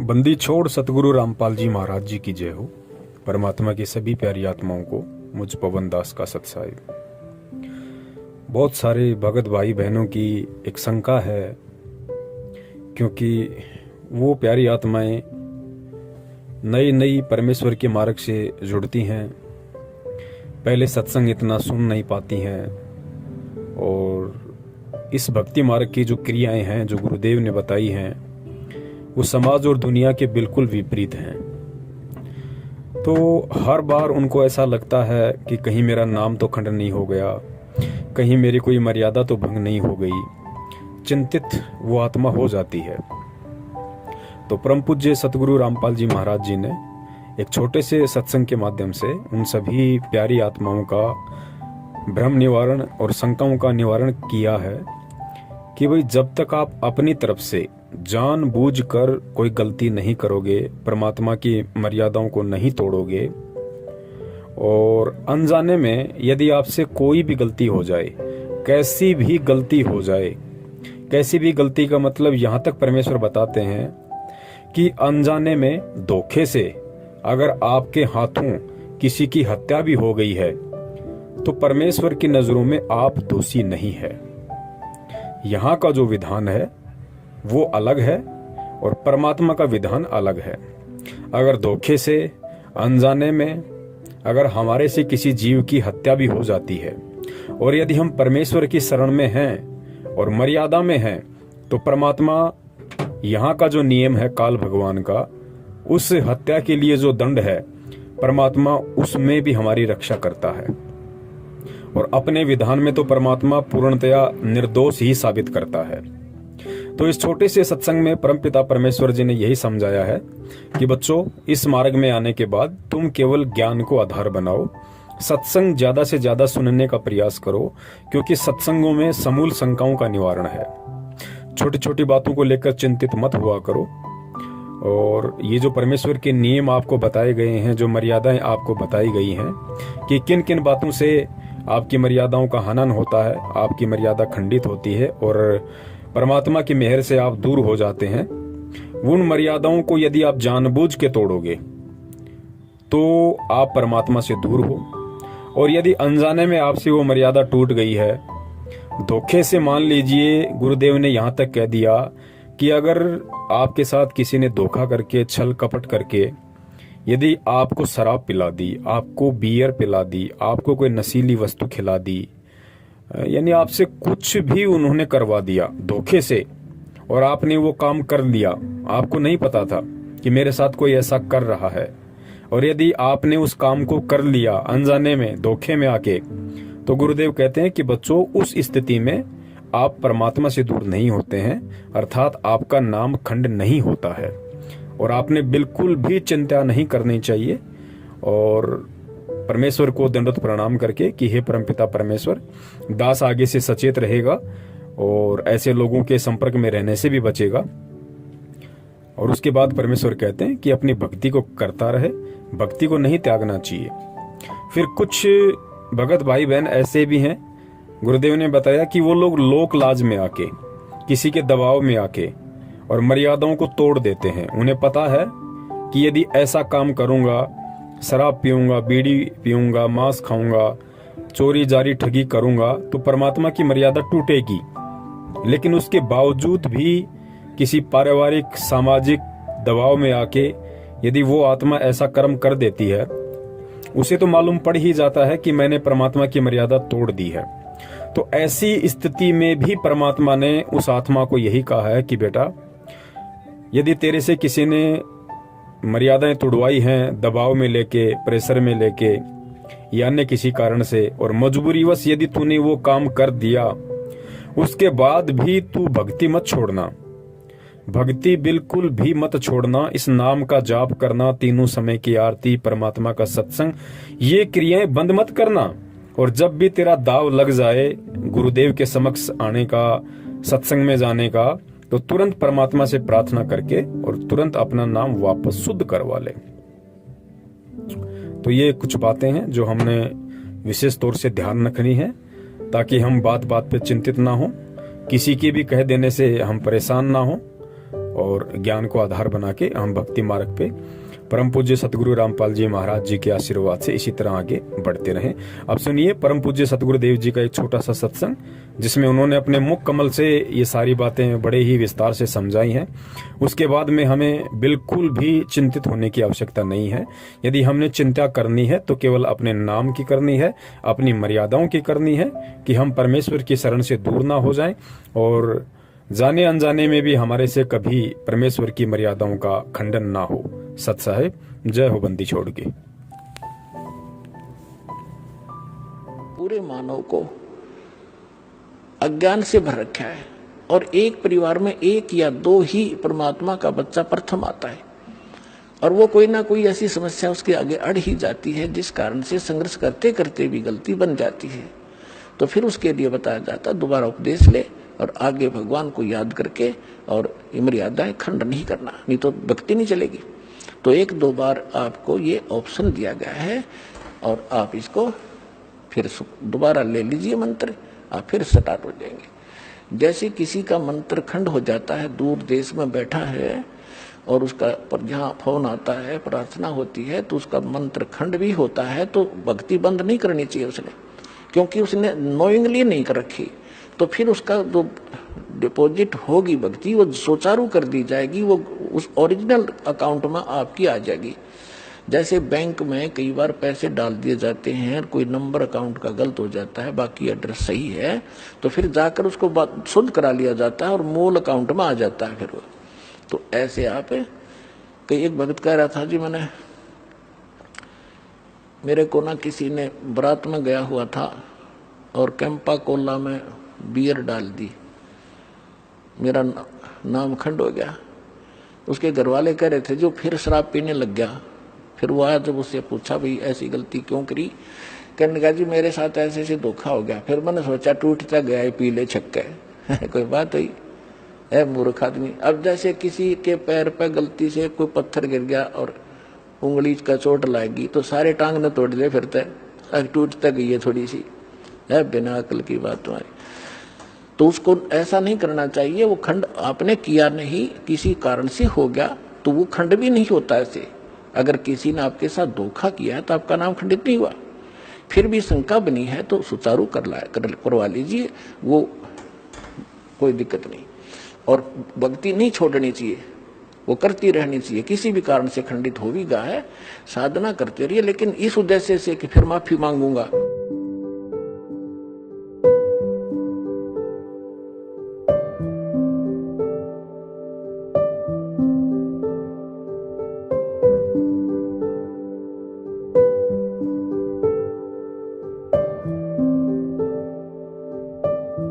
बंदी छोड़ सतगुरु रामपाल जी महाराज जी की जय हो। परमात्मा की सभी प्यारी आत्माओं को मुझ पवन दास का सत्साई। बहुत सारे भगत भाई बहनों की एक शंका है, क्योंकि वो प्यारी आत्माएं नई नई परमेश्वर के मार्ग से जुड़ती हैं, पहले सत्संग इतना सुन नहीं पाती हैं, और इस भक्ति मार्ग की जो क्रियाएं हैं जो गुरुदेव ने बताई हैं वो समाज और दुनिया के बिल्कुल विपरीत हैं। तो हर बार उनको ऐसा लगता है कि कहीं मेरा नाम तो खंड नहीं हो गया, कहीं मेरी कोई मर्यादा तो भंग नहीं हो गई। चिंतित वो आत्मा हो जाती है। तो परम पूज्य सतगुरु रामपाल जी महाराज जी ने एक छोटे से सत्संग के माध्यम से उन सभी प्यारी आत्माओं का भ्रम निवारण और शंकाओं का निवारण किया है कि भाई जब तक आप अपनी तरफ से जानबूझकर कोई गलती नहीं करोगे, परमात्मा की मर्यादाओं को नहीं तोड़ोगे, और अनजाने में यदि आपसे कोई भी गलती हो जाए, कैसी भी गलती हो जाए, कैसी भी गलती का मतलब यहाँ तक परमेश्वर बताते हैं कि अनजाने में धोखे से अगर आपके हाथों किसी की हत्या भी हो गई है तो परमेश्वर की नजरों में आप दोषी नहीं है। यहाँ का जो विधान है वो अलग है और परमात्मा का विधान अलग है। अगर धोखे से अनजाने में अगर हमारे से किसी जीव की हत्या भी हो जाती है और यदि हम परमेश्वर की शरण में हैं और मर्यादा में हैं, तो परमात्मा यहाँ का जो नियम है काल भगवान का, उस हत्या के लिए जो दंड है परमात्मा उसमें भी हमारी रक्षा करता है। और अपने विधान में तो परमात्मा पूर्णतया निर्दोष ही साबित करता है। तो इस छोटे से सत्संग में परमपिता परमेश्वर जी ने यही समझाया है कि बच्चों, इस मार्ग में आने के बाद तुम केवल ज्ञान को आधार बनाओ, सत्संग ज्यादा से ज्यादा सुनने का प्रयास करो, क्योंकि सत्संगों में समूल शंकाओं का निवारण है। छोटी छोटी बातों को लेकर चिंतित मत हुआ करो, और ये जो परमेश्वर के नियम आपको बताए गए हैं, जो मर्यादाएं आपको बताई गई हैं कि किन किन बातों से आपकी मर्यादाओं का हनन होता है, आपकी मर्यादा खंडित होती है और परमात्मा की मेहर से आप दूर हो जाते हैं, उन मर्यादाओं को यदि आप जानबूझ के तोड़ोगे तो आप परमात्मा से दूर हो। और यदि अनजाने में आपसे वो मर्यादा टूट गई है, धोखे से मान लीजिए, गुरुदेव ने यहाँ तक कह दिया कि अगर आपके साथ किसी ने धोखा करके, छल कपट करके यदि आपको शराब पिला दी, आपको बियर पिला दी, आपको कोई नशीली वस्तु खिला दी, यानी आपसे कुछ भी उन्होंने करवा दिया धोखे से, और आपने वो काम कर लिया, आपको नहीं पता था कि मेरे साथ कोई ऐसा कर रहा है, और यदि आपने उस काम को कर लिया अनजाने में, धोखे में आके, तो गुरुदेव कहते हैं कि बच्चों, उस स्थिति में आप परमात्मा से दूर नहीं होते हैं, अर्थात आपका नाम खंड नहीं होता है। और आपने बिल्कुल भी चिंता नहीं करनी चाहिए, और परमेश्वर को दंडवत प्रणाम करके कि हे परमपिता परमेश्वर, दास आगे से सचेत रहेगा और ऐसे लोगों के संपर्क में रहने से भी बचेगा। और उसके बाद परमेश्वर कहते हैं कि अपनी भक्ति को करता रहे, भक्ति को नहीं त्यागना चाहिए। फिर कुछ भगत भाई बहन ऐसे भी हैं, गुरुदेव ने बताया कि वो लोग लोक लाज में आके, किसी के दबाव में आके और मर्यादाओं को तोड़ देते हैं। उन्हें पता है कि यदि ऐसा काम करूंगा, शराब पीऊंगा, बीड़ी पीऊंगा, मांस खाऊंगा, चोरी जारी ठगी करूंगा, तो परमात्मा की मर्यादा टूटेगी। लेकिन उसके बावजूद भी किसी पारिवारिक सामाजिक दबाव में आके यदि वो आत्मा ऐसा कर्म कर देती है, उसे तो मालूम पड़ ही जाता है कि मैंने परमात्मा की मर्यादा तोड़ दी है। तो ऐसी स्थिति में भी परमात्मा ने उस आत्मा को यही कहा है कि बेटा, यदि तेरे से किसी ने मर्यादाएं तोड़वाई हैं, दबाव में लेके, प्रेशर में लेके, या अन्य किसी कारण से, और मजबूरीवश यदि तूने वो काम कर दिया, उसके बाद भी तू भक्ति मत छोड़ना, भक्ति बिल्कुल भी मत छोड़ना। इस नाम का जाप करना, तीनों समय की आरती, परमात्मा का सत्संग, ये क्रियाएं बंद मत करना। और जब भी तेरा दाव लग जाए गुरुदेव के समक्ष आने का, सत्संग में जाने का, तो तुरंत परमात्मा से प्रार्थना करके और तुरंत अपना नाम वापस शुद्ध करवा ले। तो ये कुछ बातें हैं जो हमने विशेष तौर से ध्यान रखनी है, ताकि हम बात बात पे चिंतित ना हो, किसी के भी कह देने से हम परेशान ना हो, और ज्ञान को आधार बना के हम भक्ति मार्ग पे परम पूज्य सतगुरु रामपाल जी महाराज जी के आशीर्वाद से इसी तरह आगे बढ़ते रहें। अब सुनिए परम पूज्य सतगुरुदेव जी का एक छोटा सा सत्संग, जिसमें उन्होंने अपने मुख कमल से ये सारी बातें बड़े ही विस्तार से समझाई हैं। उसके बाद में हमें बिल्कुल भी चिंतित होने की आवश्यकता नहीं है। यदि हमने चिंता करनी है तो केवल अपने नाम की करनी है, अपनी मर्यादाओं की करनी है, कि हम परमेश्वर की शरण से दूर ना हो जाएं और जाने अनजाने में भी हमारे से कभी परमेश्वर की मर्यादाओं का खंडन ना हो। सत साहेब, जय हो बंदी छोड़ के। पूरे मानव को अज्ञान से भर रखा है और एक परिवार में एक या दो ही परमात्मा का बच्चा प्रथम आता है और वो कोई ना कोई ऐसी समस्या उसके आगे अड़ ही जाती है, जिस कारण से संघर्ष करते करते भी गलती बन जाती है। तो फिर उसके लिए बताया जाता दोबारा उपदेश ले और आगे भगवान को याद करके और मर्यादाएं खंड नहीं करना, नहीं तो भक्ति नहीं चलेगी। तो एक दो बार आपको ये ऑप्शन दिया गया है और आप इसको फिर दोबारा ले लीजिए मंत्र, आप फिर स्टार्ट हो जाएंगे। जैसे किसी का मंत्र खंड हो जाता है, दूर देश में बैठा है और उसका पर जहाँ फोन आता है, प्रार्थना होती है, तो उसका मंत्र खंड भी होता है, तो भक्ति बंद नहीं करनी चाहिए उसने, क्योंकि उसने नोइंगली नहीं कर रखी। तो फिर उसका जो डिपॉजिट होगी भक्ति वो सुचारू कर दी जाएगी, वो उस ओरिजिनल अकाउंट में आपकी आ जाएगी। जैसे बैंक में कई बार पैसे डाल दिए जाते हैं, कोई नंबर अकाउंट का गलत हो जाता है, बाकी एड्रेस सही है, तो फिर जाकर उसको शुद्ध करा लिया जाता है और मूल अकाउंट में आ जाता है फिर वो। तो ऐसे आप कई एक भगत कह रहा था जी, मेरे को ना किसी ने बारात में गया हुआ था और कैंपा कोला में बियर डाल दी, मेरा नाम खंड हो गया। उसके घर वाले कह रहे थे जो फिर शराब पीने लग गया। फिर वो आया, जब उससे पूछा भाई ऐसी गलती क्यों करी, कहने लगा जी मेरे साथ ऐसे ऐसे धोखा हो गया। फिर मैंने सोचा टूटता गया पी ले छक्के कोई बात हुई है मूर्ख आदमी। अब जैसे किसी के पैर पे गलती से कोई पत्थर गिर गया और उंगली का चोट लाएगी तो सारे टांग न तोड़ दे, फिरते टूटता गई है थोड़ी सी, है बिना अकल की बात तुम्हारी। तो उसको ऐसा नहीं करना चाहिए। वो खंड आपने किया नहीं, किसी कारण से हो गया, तो वो खंड भी नहीं होता ऐसे। अगर किसी ने आपके साथ धोखा किया है तो आपका नाम खंडित नहीं हुआ। फिर भी शंका बनी है तो सुचारू करवा लीजिए, वो कोई दिक्कत नहीं। और भक्ति नहीं छोड़नी चाहिए, वो करती रहनी चाहिए। किसी भी कारण से खंडित हो भी गया है, साधना करते रहिए, लेकिन इस उद्देश्य से कि फिर माफी मांगूंगा।